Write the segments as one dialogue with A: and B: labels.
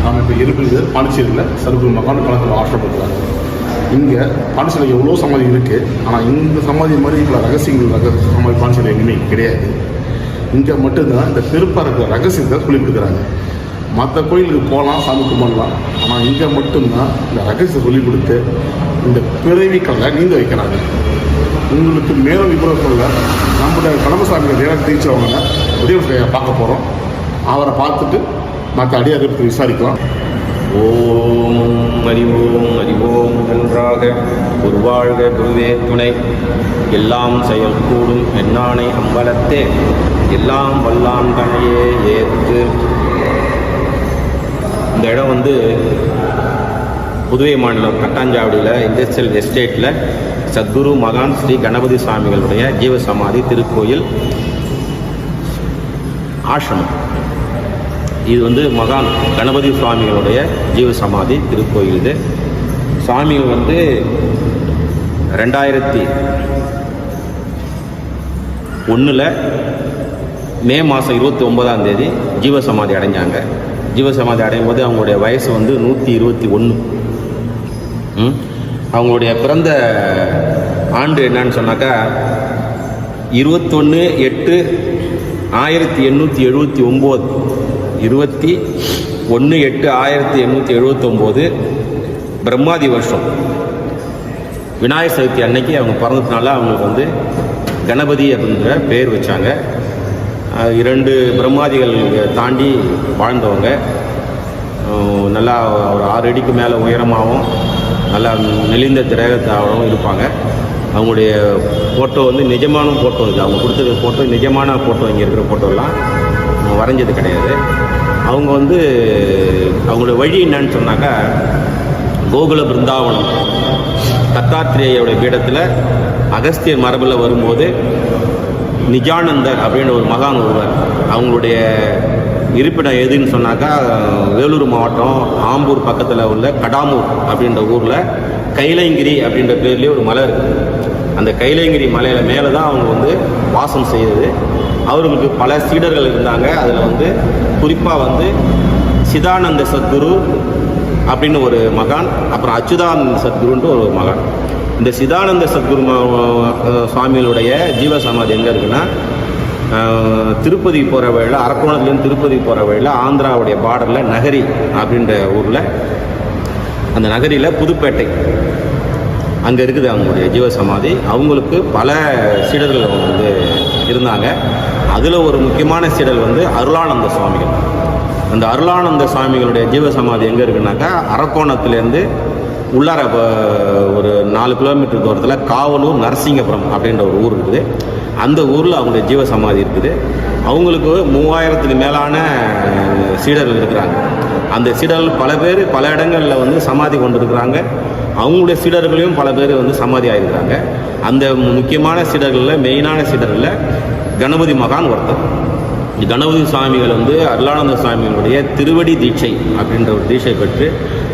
A: நாம் இப்போ இருக்கிறது பாண்டிச்சேரியில் சர்க்குரு மகான் கலத்தில் ஆசிரமத்தில். இங்கே பாண்டிச்சேரியில் எவ்வளோ சமாதி இருக்குது, ஆனால் இந்த சமாதி மாதிரி இவ்வளோ ரகசியங்கள் சமாதி பாண்டிச்சேரியில் எங்கேயுமே கிடையாது. இங்கே மட்டும்தான் இந்த திருப்பாக இருக்கிற ரகசியத்தை சொல்லிக் கொடுக்குறாங்க. மற்ற கோயிலுக்கு போகலாம், சாமி கும்பிடலாம், ஆனால் இங்கே மட்டும்தான் இந்த ரகசியத்தை சொல்லிக் கொடுத்து இந்த பிறவிக்கல்லை நீங்க வைக்கிறாங்க. உங்களுக்கு மேலும் விபரம் சொல்ல நம்மளோட கடம்பசாமிகள் நேரம் தீர்ச்சவங்க உதயநிதியை பார்க்க போகிறோம். அவரை பார்த்துட்டு மற்ற அடியாருக்கு விசாரிக்கலாம்.
B: ஓம் அறிவோம் நன்றாக உருவாழ்க குருவே துணை, எல்லாம் செயல் கூடும் என்னானை அம்பலத்தே, எல்லாம் வல்லான் தனையே ஏற்று. இந்த இடம் வந்து புதுவை மாநிலம் கட்டாஞ்சாவடியில் இண்டஸ்ட்ரியல் எஸ்டேட்டில் சத்குரு மகான் ஸ்ரீ கணபதி சுவாமிகளுடைய ஜீவசமாதி திருக்கோயில் ஆசிரமம். இது வந்து மகான் கணபதி சுவாமிகளுடைய ஜீவசமாதி திருக்கோயில். இது சுவாமிகள் வந்து 2001 மே மாதம் 29 ஜீவசமாதி அடைஞ்சாங்க. ஜீவசமாதி அடையும் போது அவங்களுடைய வயசு வந்து 121. அவங்களுடைய பிறந்த ஆண்டு என்னன்னு சொன்னாக்கா 21/8/1879. 21/8/1879 பிரம்மாதி வருஷம் விநாயகர் சதுர்த்தி அன்னைக்கு அவங்க பிறந்ததுனால அவங்களுக்கு வந்து கணபதி அப்படின்ற பேர் வச்சாங்க. 2 பிரம்மாதிகள் தாண்டி வாழ்ந்தவங்க. நல்லா ஒரு 6 அடிக்கு மேலே உயரமாகவும் நல்லா நெளிந்த திரேகத்தாகவும் இருப்பாங்க. அவங்களுடைய ஃபோட்டோ வந்து நிஜமான ஃபோட்டோ. இது அவங்க கொடுத்துருக்க ஃபோட்டோ நிஜமான ஃபோட்டோ. இங்கே இருக்கிற ஃபோட்டோலாம் வரைஞ்சது கிடையாது. அவங்க வந்து அவங்களுடைய வழி என்னன்னு சொன்னாக்கா கோகுல பிருந்தாவனம் தத்தாத்திரேயோடைய பீடத்தில் அகஸ்தியர் மரபில் வரும்போது நிஜானந்தர் அப்படின்ற ஒரு மகான் ஒருவர். அவங்களுடைய இருப்பிடம் எதுன்னு சொன்னாக்கா வேலூர் மாவட்டம் ஆம்பூர் பக்கத்தில் உள்ள கடாமூர் அப்படின்ற ஊரில் கைலங்கிரி அப்படின்ற பேர்லேயே ஒரு மலை இருக்குது. அந்த கைலங்கிரி மலையில் மேலே தான் அவங்க வந்து வாசம் செய்தது. அவர்களுக்கு பல சீடர்கள் இருந்தாங்க. அதில் வந்து குறிப்பாக வந்து சிதானந்த சத்குரு அப்படின்னு ஒரு மகான், அப்புறம் அச்சுதானந்த சத்குருன்ற ஒரு மகான். இந்த சிதானந்த சத்குரு சுவாமிகளுடைய ஜீவசமாதி எங்கே இருக்குன்னா திருப்பதி போகிற வழியில், அரக்கோணத்துலேருந்து திருப்பதி போகிற வழியில் ஆந்திராவுடைய பார்டரில் நகரி அப்படின்ற ஊரில், அந்த நகரியில் புதுப்பேட்டை அங்கே இருக்குது அவங்களுடைய ஜீவசமாதி. அவங்களுக்கு பல சீடர்கள் வந்து இருந்தாங்க. அதில் ஒரு முக்கியமான சீடர் வந்து அருளானந்த சுவாமிகள். அந்த அருளானந்த சுவாமிகளுடைய ஜீவசமாதி எங்கே இருக்குன்னாக்கா அரக்கோணத்துலேருந்து உள்ளார ஒரு 4 கிலோமீட்டர் தூரத்தில் காவலூர் நரசிங்கபுரம் அப்படின்ற ஒரு ஊர் இருக்குது. அந்த ஊரில் அவங்களுடைய ஜீவசமாதி இருக்குது. அவங்களுக்கு 3000க்கு மேலான சீடர்கள் இருக்கிறாங்க. அந்த சீடர்கள் பல பேர் பல இடங்களில் வந்து சமாதி கொண்டிருக்கிறாங்க. அவங்களுடைய சீடர்களையும் பல பேர் வந்து சமாதி ஆகிருக்கிறாங்க. அந்த முக்கியமான சீடர்களில் மெயினான சீடர்களில் கணபதி மகான் ஒருத்தர். கணபதி சுவாமிகள் வந்து அருளானந்த சுவாமிகளுடைய திருவடி தீட்சை அப்படின்ற ஒரு தீட்சை பெற்று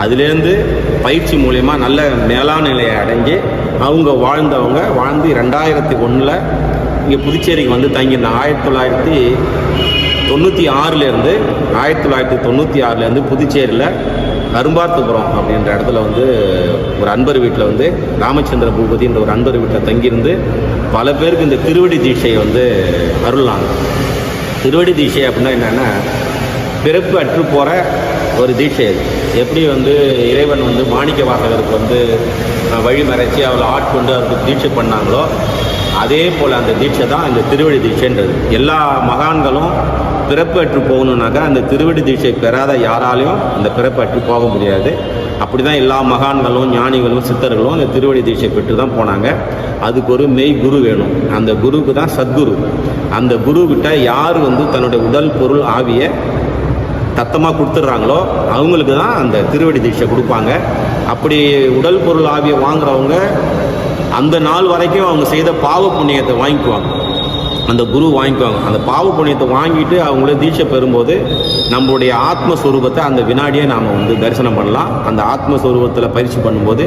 B: அதுலேருந்து பயிற்சி மூலயமா நல்ல மேலான நிலையை அடைஞ்சு அவங்க வாழ்ந்து 2001 இங்கே புதுச்சேரிக்கு வந்து தங்கியிருந்தாங்க. 1996 1996 புதுச்சேரியில் கரும்பார்த்தபுரம் அப்படின்ற இடத்துல வந்து ஒரு அன்பர் வீட்டில் வந்து ராமச்சந்திர பூபதின்ற ஒரு அன்பர் வீட்டில் தங்கியிருந்து பல பேருக்கு இந்த திருவடி தீட்சையை வந்து அருளாங்க. திருவடி தீட்சை அப்படின்னா என்னென்னா பிறப்பு அற்று போகிற ஒரு தீட்சை. அது எப்படி வந்து இறைவன் வந்து மாணிக்க வாசகருக்கு வந்து வழி மறைச்சி அவளை ஆட்கொண்டு அவருக்கு தீட்சை பண்ணாங்களோ அதே போல் அந்த தீட்சை தான் இந்த திருவடி தீட்சைன்றது. எல்லா மகான்களும் பிறப்பு அற்று போகணுன்னாக்கா அந்த திருவடி தீட்சை பெறாத யாராலையும் அந்த பிறப்பு அற்று போக முடியாது. அப்படி தான் எல்லா மகான்களும் ஞானிகளும் சித்தர்களும் அந்த திருவடி தீட்சை பெற்று தான் போனாங்க. அதுக்கு ஒரு மெய் குரு வேணும். அந்த குருவுக்கு தான் சத்குரு. அந்த குருக்கிட்ட யார் வந்து தன்னுடைய உடல் பொருள் ஆவியை தத்தமாக கொடுத்துட்றாங்களோ அவங்களுக்கு தான் அந்த திருவடி தீட்சை கொடுப்பாங்க. அப்படி உடல் பொருள் ஆவியை வாங்குறவங்க அந்த நாள் வரைக்கும் அவங்க செய்த பாவ புண்ணியத்தை வாங்கிக்குவாங்க. அந்த குரு வாங்கிக்குவாங்க. அந்த பாவ புண்ணியத்தை வாங்கிட்டு அவங்களே தீட்சை பெறும்போது நம்மளுடைய ஆத்மஸ்வரூபத்தை அந்த வினாடியே நாம் வந்து தரிசனம் பண்ணலாம். அந்த ஆத்மஸ்வரூபத்தில் பயிற்சி பண்ணும்போது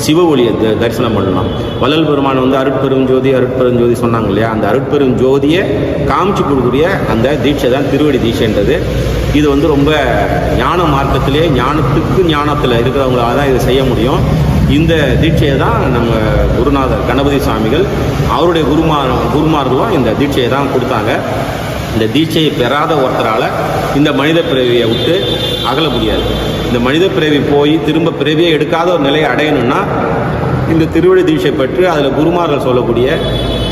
B: சிவ ஒளியை தரிசனம் பண்ணலாம். வள்ளல் பெருமான் வந்து அருட்பெரும் ஜோதி சொன்னாங்க இல்லையா, அந்த அருட்பெரும் ஜோதியை காமிச்சு கொடுக்கக்கூடிய அந்த தீட்சை தான் திருவடி தீட்சைன்றது. இது வந்து ரொம்ப ஞான மார்க்கத்திலே ஞானத்தில் இருக்கிறவங்களால தான் இதை செய்ய முடியும். இந்த தீட்சையை தான் நம்ம குருநாதர் கணபதி சுவாமிகள் அவருடைய குருமார்களும் இந்த தீட்சையை தான் கொடுத்தாங்க. இந்த தீட்சையை பெறாத ஒருத்தரால் இந்த மனித பிறவியை விட்டு அகல முடியாது. இந்த மனித பிறவி போய் திரும்ப பிறவியை எடுக்காத ஒரு நிலையை அடையணும்னா இந்த திருவடி தீட்சை பெற்று அதில் குருமார்கள் சொல்லக்கூடிய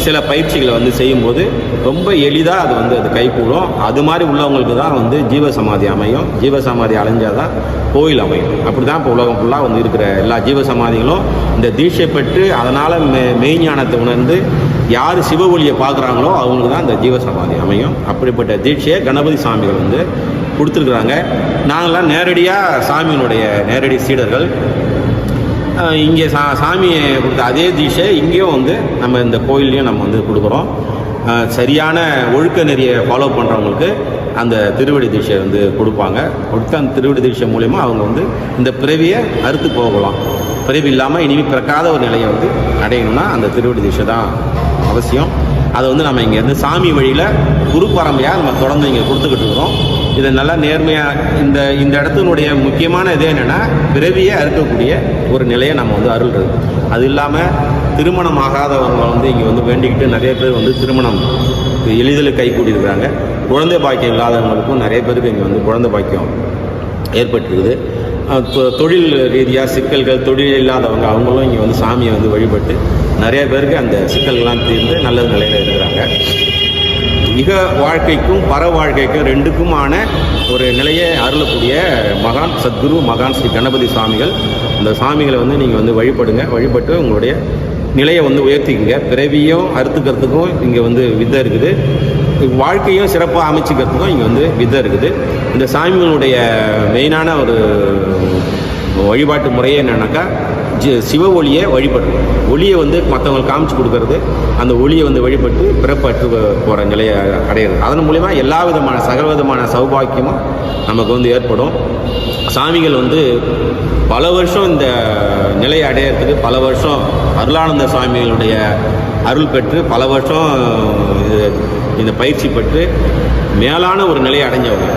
B: சில பயிற்சிகளை வந்து செய்யும்போது ரொம்ப எளிதாக அது கைகூடும். அது மாதிரி உள்ளவங்களுக்கு தான் வந்து ஜீவசமாதி அமையும். ஜீவசமாதி அடைஞ்சால் தான் கோயில் அமையும். அப்படி தான் இப்போ உலகம் ஃபுல்லாக வந்து இருக்கிற எல்லா ஜீவசமாதிகளும் இந்த தீட்சை பெற்று அதனால் மெய்ஞானத்தை உணர்ந்து யார் சிவ ஒளியை பார்க்குறாங்களோ அவங்களுக்கு தான் இந்த ஜீவசமாதி அமையும். அப்படிப்பட்ட தீட்சையை கணபதி சாமிகள் வந்து கொடுத்துருக்குறாங்க. நாங்கள்லாம் நேரடியாக சாமியினுடைய நேரடி சீடர்கள். இங்கே சாமியை கொடுத்த அதே தீட்சை இங்கேயும் வந்து நம்ம இந்த கோயில்லையும் நம்ம வந்து கொடுக்குறோம். சரியான ஒழுக்க நெறியை ஃபாலோ பண்ணுறவங்களுக்கு அந்த திருவடி தீட்சை வந்து கொடுப்பாங்க. கொடுத்த அந்த திருவடி தீட்சை மூலயமா அவங்க வந்து இந்த பிறவியை அறுத்து போகலாம். பிறவி இல்லாமல் இனிமேல் பிறக்காத ஒரு நிலையை வந்து அடையணும்னா அந்த திருவடி தீட்சை தான் அவசியம். அதை வந்து நம்ம இங்கேருந்து சாமி வழியில் குரு பரம்பரையாக நம்ம தொடர்ந்து இங்கே கொடுத்துக்கிட்டு இருக்கிறோம். இதை நல்லா நேர்மையாக இந்த இடத்தினுடைய முக்கியமான இது என்னென்னா பிறவியை அறுக்கக்கூடிய ஒரு நிலையை நம்ம வந்து அருள்றது. அது இல்லாமல் திருமணம் ஆகாதவங்க வந்து இங்கே வந்து வேண்டிக்கிட்டு நிறைய பேர் வந்து திருமணம் எளிதில் கைகூடியிருக்கிறாங்க. குழந்தை பாக்கியம் இல்லாதவங்களுக்கும் நிறைய பேருக்கு இங்கே வந்து குழந்தை பாக்கியம் ஏற்பட்டிருக்குது. தொழில் ரீதியாக சிக்கல்கள் தொழில் இல்லாதவங்க அவங்களும் இங்கே வந்து சாமியை வந்து வழிபட்டு நிறைய பேருக்கு அந்த சிக்கல்கள்லாம் தீர்ந்து நல்ல நிலையில் இருக்கிறாங்க. இக வாழ்க்கைக்கும் பர வாழ்க்கைக்கும் ரெண்டுக்குமான ஒரு நிலையை அருளக்கூடிய மகான் சத்குரு மகான் ஸ்ரீ கணபதி சுவாமிகள். இந்த சாமிகளை வந்து நீங்கள் வந்து வழிபட்டு உங்களுடைய நிலையை வந்து உயர்த்திக்குங்க. பிறவியும் அறுத்துக்கிறதுக்கும் இங்கே வந்து வித்தை இருக்குது. வாழ்க்கையும் சிறப்பாக அமைச்சிக்கிறதுக்கும் இங்கே வந்து வித்தை இருக்குது. இந்த சாமிகளுடைய மெயினான ஒரு வழிபாட்டு முறையே என்னன்னாக்கா சிவ ஒளியை வழிபடணும். ஒளியை வந்து மற்றவங்களுக்கு காமிச்சு கொடுக்கறது, அந்த ஒளியை வந்து வழிபட்டு பிறப்பற்று போகிற நிலையை அடையிறது. அதன் மூலிமா எல்லா விதமான சகல விதமான சௌபாக்கியமும் நமக்கு வந்து ஏற்படும். சாமிகள் வந்து பல வருஷம் இந்த நிலையை அடையிறதுக்கு பல வருஷம் அருளானந்த சுவாமிகளுடைய அருள் பெற்று பல வருஷம் இந்த பயிற்சி பெற்று மேலான ஒரு நிலையை அடைஞ்சவங்க.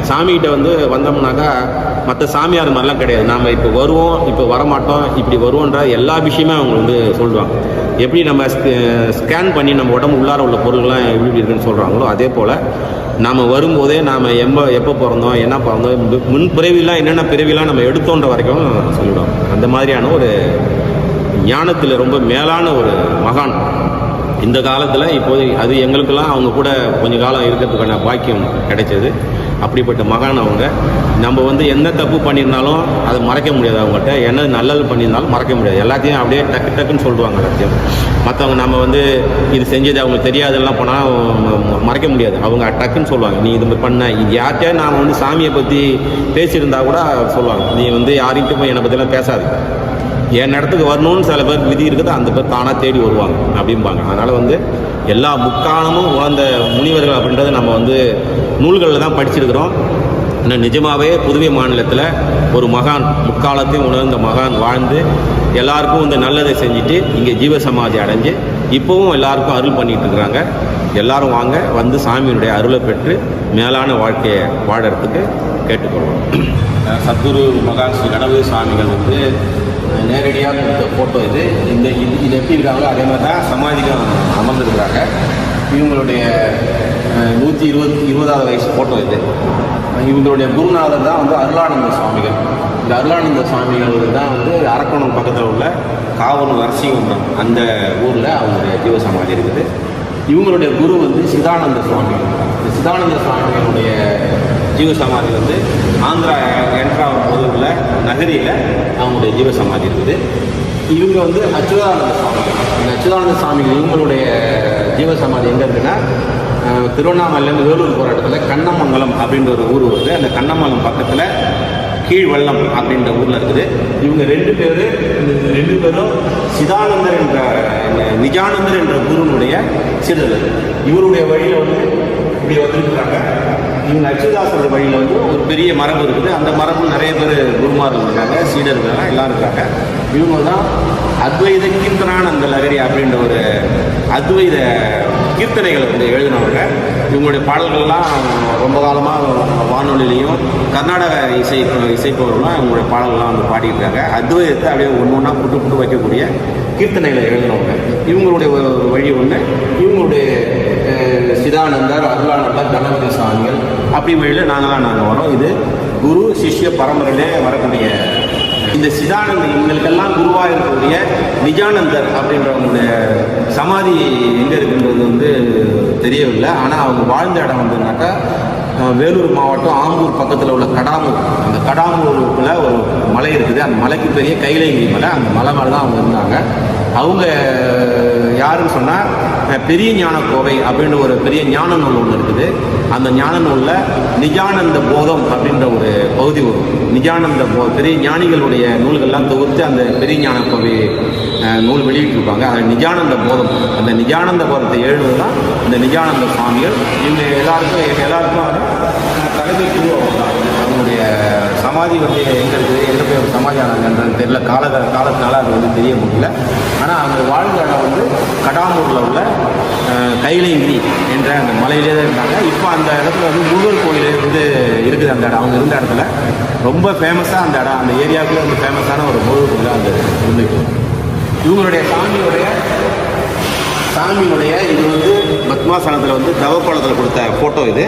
B: சாமிகிட்ட வந்து வந்தோம்னாக்கா மற்ற சாமியார் மாதிரிலாம் கிடையாது. நாம் இப்போ வருவோம், இப்போ வரமாட்டோம், இப்படி வருவோன்ற எல்லா விஷயமே அவங்க வந்து சொல்லுவாங்க. எப்படி நம்ம ஸ்கேன் பண்ணி நம்ம உடம்பு உள்ளார உள்ள பொருள்கள்லாம் எப்படி இருக்குன்னு சொல்கிறாங்களோ அதே போல் நாம் வரும்போதே நாம் எப்போ பிறந்தோம், என்ன பிறந்தோம், முன் பிறவிலாம் என்னென்ன பிறவிலாம் நம்ம எடுத்தோன்ற வரைக்கும் சொல்லிவிடுவோம். அந்த மாதிரியான ஒரு ஞானத்தில் ரொம்ப மேலான ஒரு மகான் இந்த காலத்தில். இப்போது அது எங்களுக்கெல்லாம் அவங்க கூட கொஞ்சம் காலம் இருக்கிறதுக்கான பாக்கியம் கிடைச்சது. அப்படிப்பட்ட மகான் அவங்க. நம்ம வந்து என்ன தப்பு பண்ணியிருந்தாலும் அதை மறைக்க முடியாது. அவங்ககிட்ட என்ன நல்லது பண்ணியிருந்தாலும் மறைக்க முடியாது. எல்லாத்தையும் அப்படியே டக்குன்னு சொல்லுவாங்க. எல்லாத்தையும் மற்றவங்க நம்ம வந்து இது செஞ்சது அவங்களுக்கு தெரியாதெல்லாம் போனால் மறைக்க முடியாது. அவங்க டக்குன்னு சொல்லுவாங்க, நீ இது பண்ண. இது யார்கிட்டே நாம் வந்து சாமியை பற்றி பேசியிருந்தா கூட சொல்லுவாங்க, நீ வந்து யார்கிட்ட போய் என்னை பற்றிலாம் பேசாது, என் இடத்துக்கு வரணும்னு சில பேருக்கு விதி இருக்குது, அந்த பேர் தானாக தேடி வருவாங்க அப்படிம்பாங்க. அதனால் வந்து எல்லா முக்காலமும் உணர்ந்த முனிவர்கள் அப்படின்றத நம்ம வந்து நூல்களில் தான் படிச்சிருக்கிறோம். இன்னும் நிஜமாகவே புதுவை மாநிலத்தில் ஒரு மகான் முக்காலத்தையும் உணர்ந்த மகான் வாழ்ந்து எல்லாருக்கும் வந்து நல்லதை செஞ்சுட்டு இங்கே ஜீவசமாதி அடைஞ்சு இப்போவும் எல்லாருக்கும் அருள் பண்ணிகிட்டு இருக்கிறாங்க. எல்லாரும் வாங்க, வந்து சாமியினுடைய அருளை பெற்று மேலான வாழ்க்கையை வாழறதுக்கு கேட்டுக்கொள்வோம். சத்குரு மகான் ஸ்ரீ கணபதி சுவாமிகள் வந்து நேரடியாக இந்த ஃபோட்டோ இது எப்படி இருக்காங்களோ அதே மாதிரி தான் சமாதிக்கும் அமர்ந்துருக்கிறாங்க. இவங்களுடைய 120வது வயசு ஃபோட்டோ இது. இவங்களுடைய குருநாதர் தான் வந்து அருளானந்த சுவாமிகள். இந்த அருளானந்த சுவாமிகள் தான் வந்து அரக்கோணம் பக்கத்தில் உள்ள காவலூர் நரசிங்கபுரம் அந்த ஊரில் அவங்களுடைய ஜீவசமாதி இருக்குது. இவங்களுடைய குரு வந்து சிதானந்த சுவாமிகள். இந்த சிதானந்த சுவாமிகளுடைய ஜீவசமாதி வந்து ஆந்திரா என்ட்ராகும் போது உள்ள நகரியில் அவங்களுடைய ஜீவசமாதி இருக்குது. இவங்க வந்து அச்சுதானந்த சுவாமிகள். இந்த அச்சுதானந்த சுவாமிகள் இவங்களுடைய ஜீவசமாதி எங்கே இருக்குன்னா திருவண்ணாமலையிலேருந்து வேலூர் போகிற இடத்துல கண்ணமங்கலம் அப்படின்ற ஒரு ஊர் வருது. அந்த கண்ணமங்கலம் பக்கத்தில் கீழ்வள்ளம் அப்படின்ற ஊரில் இருக்குது. இவங்க ரெண்டு பேரும் சிதானந்தர் என்ற நிஜானந்தர் என்ற குருனுடைய சிறுவர். இவருடைய வழியில் வந்து இப்படி வந்துருக்காங்க. இவங்க அச்சுதாசர் வழியில் வந்து ஒரு பெரிய மரபு இருக்குது. அந்த மரபு நிறைய பேர் குருமார்கள் இருக்காங்க, சீடர்கள் இருக்காங்க, எல்லாம் இருக்காங்க. இவங்க தான் அத்வைத கீர்த்தனானந்த லகரி அப்படின்ற ஒரு அத்வைத கீர்த்தனைகளை வந்து எழுதினவங்க. இவங்களுடைய பாடல்கள்லாம் ரொம்ப காலமாக வானொலியிலையும் கர்நாடக இசைப்பவர்களும் இவங்களுடைய பாடல்கள்லாம் வந்து பாடியிருக்காங்க. அத்வைதத்தை அப்படியே ஒன்று ஒன்றா புட்டு வைக்கக்கூடிய கீர்த்தனைகளை எழுதினவங்க. இவங்களுடைய ஒரு வழி ஒன்று, இவங்களுடைய சிதானந்தர், அருளானந்தர், கணபதி சுவாமிகள் அப்படி வழியில் நாங்கள் வரோம். இது குரு சிஷ்ய பரம்பரையிலே வரக்கூடிய இந்த சிதானந்தர், இவங்களுக்கெல்லாம் குருவாக இருக்கக்கூடிய நிஜானந்தர் அப்படின்றவங்களுடைய சமாதி எங்கே இருக்குன்றது வந்து தெரியவில்லை. ஆனால் அவங்க வாழ்ந்த இடம் வந்துனாக்கா வேலூர் மாவட்டம் ஆம்பூர் பக்கத்தில் உள்ள கடாமூர். அந்த கடாமூருக்குள்ள ஒரு மலை இருக்குது. அந்த மலைக்கு பெரிய கைலைகிரி மலை. அந்த மலை மேலே தான் அவங்க இருந்தாங்க. அவங்க யாருன்னு சொன்னால் பெரிய ஞான கோவை அப்படின்ற ஒரு பெரிய ஞான நூல் ஒன்று இருக்குது. அந்த ஞான நூலில் நிஜானந்த போதம் அப்படின்ற ஒரு பகுதி வரும். நிஜானந்த பெரிய ஞானிகளுடைய நூல்கள்லாம் தொகுத்து அந்த பெரிய ஞான கோவை நூல் வெளியிட்டிருப்பாங்க. அது நிஜானந்த போதம். அந்த நிஜானந்த போதத்தை எழுதுவது தான் இந்த நிஜானந்த சுவாமிகள். இவங்க எல்லாருக்கும் தலைமை குருவாக அவங்களுடைய சமாதி வந்து எங்கே இருக்குது, எங்கே போய் ஒரு சமாதி ஆனாங்கன்றது தெரியல. காலத்தினால அது வந்து தெரிய முடியல. ஆனால் அவங்க வாழ்ந்த இடம் வந்து கடாமூரில் உள்ள கைலைகிரி என்ற அந்த மலையிலே தான் இருந்தாங்க. இப்போ அந்த இடத்துல வந்து முருகர் கோயில் வந்து இருக்குது. அந்த இடம் அவங்க இருந்த இடத்துல ரொம்ப ஃபேமஸாக அந்த இடம், அந்த ஏரியாவுக்குள்ளே வந்து ஃபேமஸான ஒரு முருகர் கோயில் அந்த இருந்துச்சு. இவங்களுடைய சாமியுடைய இது வந்து பத்மாசனத்தில் வந்து தவக்கோலத்தில் கொடுத்த ஃபோட்டோ இது.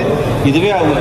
B: இதுவே அவங்க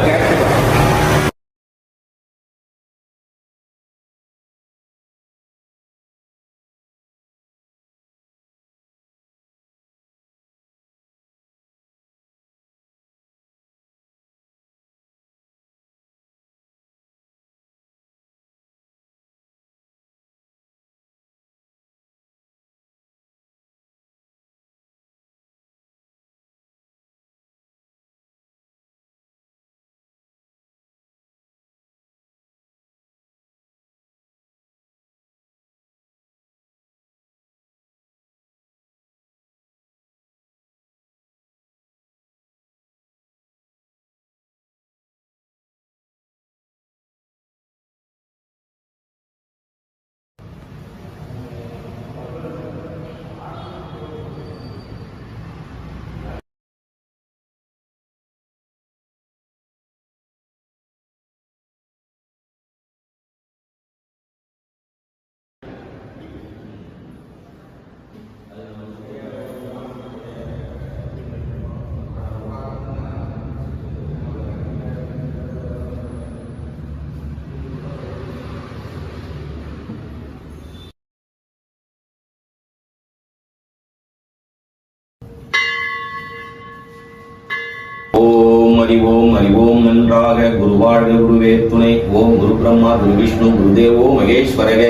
B: அறிவோம் அறிவோம் நன்றாக குருவாழ்க குருவே துணை. ஓம் குரு பிரம்மா குரு விஷ்ணு குருதேவோ மகேஸ்வரக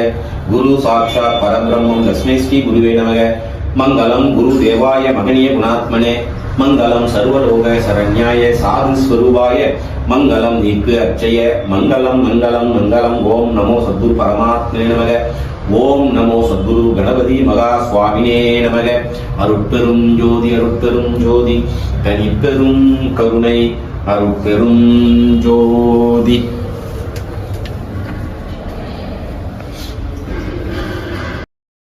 B: குரு சாட்சாத் பரபிரம்மம் தஸ்மை ஸ்ரீ குருவே நமக. மங்களம் குரு தேவாய மகனிய குணாத்மனே. மங்களம் சர்வலோக சரண்யாய சாது ஸ்வரூபாய. மங்களம் நீக்கு அர்ச்சய. மங்களம் மங்களம் மங்களம். ஓம் நமோ சத்குரு பரமாத்மனே நமக. ஓம் நமோ சத்குரு கணபதி மகா சுவாமினே நமக. அருட்பெரும் ஜோதி அருட்பெரும் ஜோதி தனிப்பெரும் கருணை அருட்பெரும் ஜோதி.